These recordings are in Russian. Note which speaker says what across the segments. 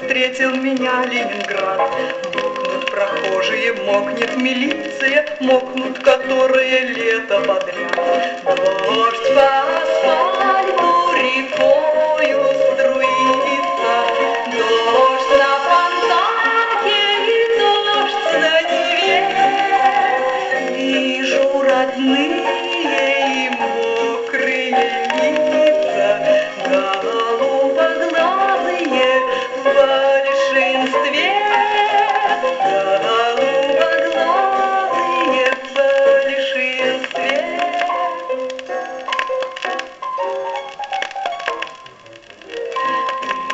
Speaker 1: встретил меня Ленинград. Мокнут прохожие, мокнет милиция, мокнут которые лето подряд. Дождь по асфальту рекою струится, дождь на фонтанке и дождь на Неве. Вижу родные и мокрые лица, голубоглазые в большинстве, голубоглазые в большинстве.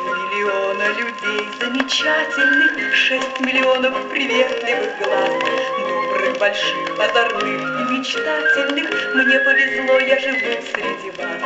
Speaker 1: Миллиона людей замечательных, 6 миллионов приветливых глаз, добрых, больших, озорных и мечтательных. Мне повезло, я живу среди вас.